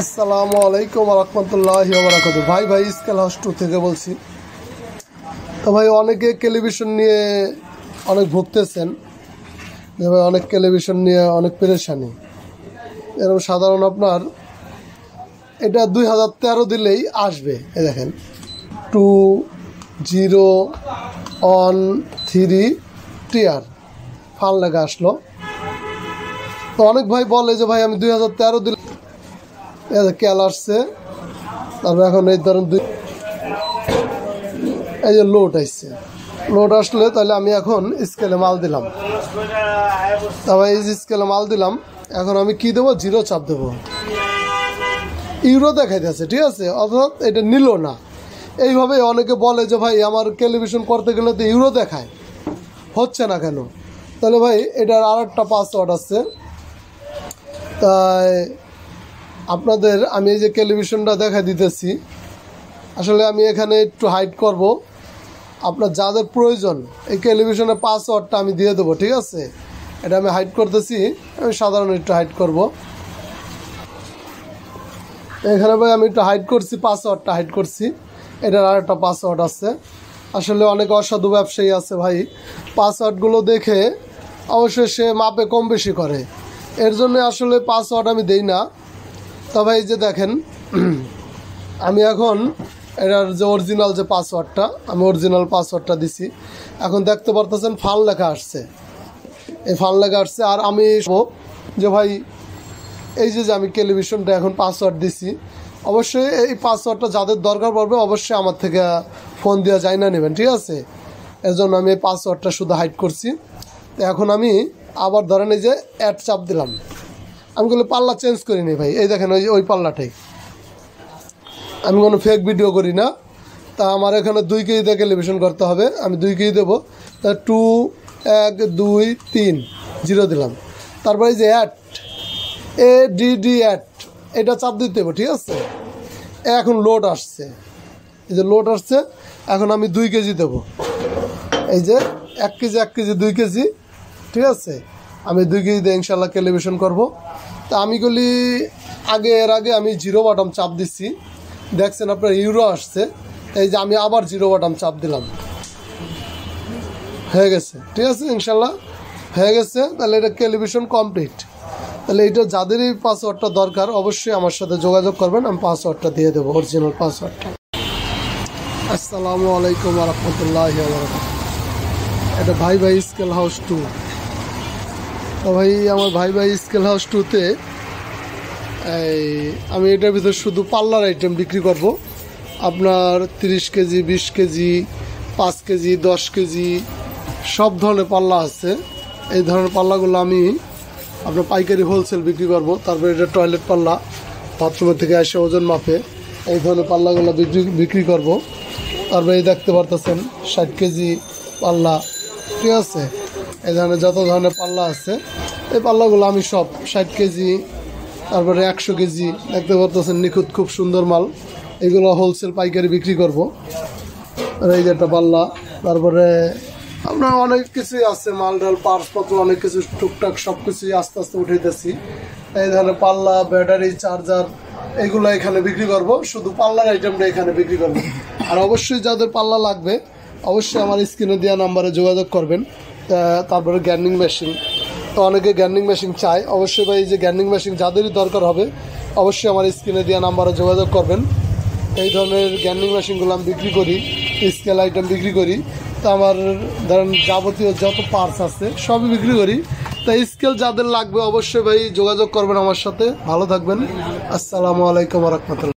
আসসালামু আলাইকুম রহমতুল্লাহি ওয়া বারাকাতুহু। ভাই স্কেল হাউস 2 থেকে বলছি। তো ভাই অনেকে টেলিভিশন নিয়ে অনেক ভুগতেছেন, যে ভাই অনেক টেলিভিশন নিয়ে অনেক পেরেশানি। এরকম সাধারণ আপনার এটা 2013 দিলেই আসবে। এই দেখেন 2013 টিআর ফান লেখা আসলো। তো অনেক ভাই বলে যে ভাই আমি 2013 দিলে ক্যাল আসছে, তারপর এখন এই ধরেন এই যে লোড আসছে, লোড আসলে তাহলে আমি এখন স্কেলে মাল দিলাম। তারপর এই যে স্কেলে মাল দিলাম, এখন আমি কি দেবো, জিরো চাপ দেবো। ইউরো দেখাইতেছে, ঠিক আছে, অর্থাৎ এটা নিল না। এইভাবে অনেকে বলে যে ভাই আমার টেলিভিশন করতে গেলে তো ইউরো দেখায়, হচ্ছে না কেন? তাহলে ভাই এটার আর একটা পাসওয়ার্ড আছে। তাই আপনাদের আমি এই যে টেলিভিশনটা দেখা দিতেছি, আসলে আমি এখানে একটু হাইড করব। আপনার যাদের প্রয়োজন এই টেলিভিশনের পাসওয়ার্ডটা আমি দিয়ে দেবো, ঠিক আছে। এটা আমি হাইড করতেছি, আমি সাধারণ একটু হাইড করব। এখানে ভাই আমি একটু হাইড করছি, পাসওয়ার্ডটা হাইড করছি। এটার আর একটা পাসওয়ার্ড আছে। আসলে অনেক অসাধু ব্যবসায়ী আছে ভাই, পাসওয়ার্ডগুলো দেখে অবশ্যই সে মাপে কম বেশি করে, এর জন্য আসলে পাসওয়ার্ড আমি দেই না। তবে এই যে দেখেন আমি এখন এটার যে অরিজিনাল যে পাসওয়ার্ডটা, আমি অরিজিনাল পাসওয়ার্ডটা দিছি। এখন দেখতে পারতেছেন ফান লেখা আসছে, এই ফান লেখা আসছে। আর আমি যে ভাই এই যে আমি টেলিভিশনটা এখন পাসওয়ার্ড দিছি, অবশ্যই এই পাসওয়ার্ডটা যাদের দরকার পড়বে অবশ্যই আমার থেকে ফোন দেওয়া যায় না নেবেন, ঠিক আছে। এর জন্য আমি এই পাসওয়ার্ডটা শুধু হাইড করছি। তো এখন আমি আবার ধরেন এই যে অ্যাড চাপ দিলাম, আমি কোনো পাল্লা চেঞ্জ করিনি ভাই। এই দেখেন ওই পাল্লাটাই, আমি কোনো ফেক ভিডিও করি না। তা আমার এখানে 2 কেজি দিয়ে টেলিভিশন করতে হবে, আমি 2 কেজি দেবো। তা 2 1 2 3 0 দিলাম। তারপরে এই যে ADD অ্যাড, এটা চাপ দিতে হবে, ঠিক আছে। এখন লোড আসছে, এই যে লোড আসছে। এখন আমি 2 কেজি দেবো, এই যে 1 কেজি 1 কেজি 2 কেজি, ঠিক আছে। আমি 2 কেজি দিয়ে ইনশাল্লাহ টেলিভিশন করবো। তা আমি বলি এর আগে আমি জিরো বাটন চাপ দিচ্ছি, দেখছেন আপনার ইউরো আসছে। এই যে আমি আবার জিরো বাটন চাপ দিলাম, হয়ে গেছে, ঠিক আছে, ইনশাল্লাহ হয়ে গেছে। তাহলে এটা টেলিভিশন কমপ্লিট। তাহলে এটা যাদেরই পাসওয়ার্ডটা দরকার অবশ্যই আমার সাথে যোগাযোগ করবেন, আমি পাসওয়ার্ডটা দিয়ে দেবো, অরিজিনাল পাসওয়ার্ডটা। আসসালামু আলাইকুম রহমতুল্লাহি ওয়া বারাকাতুহু। এটা ভাই স্কেল হাউস 2। তো ভাই আমার ভাই স্কেল হাউস 2-তে আমি এটার ভিতরে শুধু পাল্লার আইটেম বিক্রি করব। আপনার 30 কেজি 20 কেজি 5 কেজি 10 কেজি সব ধরনের পাল্লা আছে। এই ধরনের পাল্লাগুলো আমি আপনার পাইকারি হোলসেল বিক্রি করব। তারপরে এটা টয়লেট পাল্লা, বাথরুমের থেকে এসে ওজন মাপে এই ধরনের পাল্লাগুলো বিক্রি করব। তারপরে এই দেখতে পারতেছেন 60 কেজি পাল্লা, ঠিক আছে। এই ধরনের যত ধরনের পাল্লা আছে, এই পাল্লাগুলো আমি সব 60 কেজি, তারপরে 100 কেজি দেখতে পারতেছেন, নিখুঁত খুব সুন্দর মাল। এগুলো হোলসেল পাইকারি বিক্রি করব। আর এই যে একটা পাল্লা, তারপরে আপনার অনেক কিছুই আছে, মাল ডাল পার্সপত্র অনেক কিছু টুকটাক সব কিছুই আস্তে আস্তে উঠাইতেছি। এই ধরনের পাল্লা, ব্যাটারি, চার্জার এগুলো এখানে বিক্রি করব। শুধু পাল্লার আইটেমটা এখানে বিক্রি করব। আর অবশ্যই যাদের পাল্লা লাগবে অবশ্যই আমার স্ক্রিনে দেওয়া নাম্বারে যোগাযোগ করবেন। তারপরে গ্যান্ডিং মেশিন, তো অনেকে গ্যান্ডিং মেশিন চায়, অবশ্যই ভাই এই যে গ্যান্ডিং মেশিন যাদেরই দরকার হবে অবশ্যই আমার স্ক্রিনে দেওয়া নাম্বারে যোগাযোগ করবেন। এই ধরনের গ্যান্ডিং মেশিনগুলো আমি বিক্রি করি, স্কেল আইটেম বিক্রি করি। তো আমার ধরেন যাবতীয় যত পার্টস আছে সবই বিক্রি করি। তাই স্কেল যাদের লাগবে অবশ্যই ভাই যোগাযোগ করবেন আমার সাথে। ভালো থাকবেন। আসসালামু আলাইকুম রহমতুল্লাহ।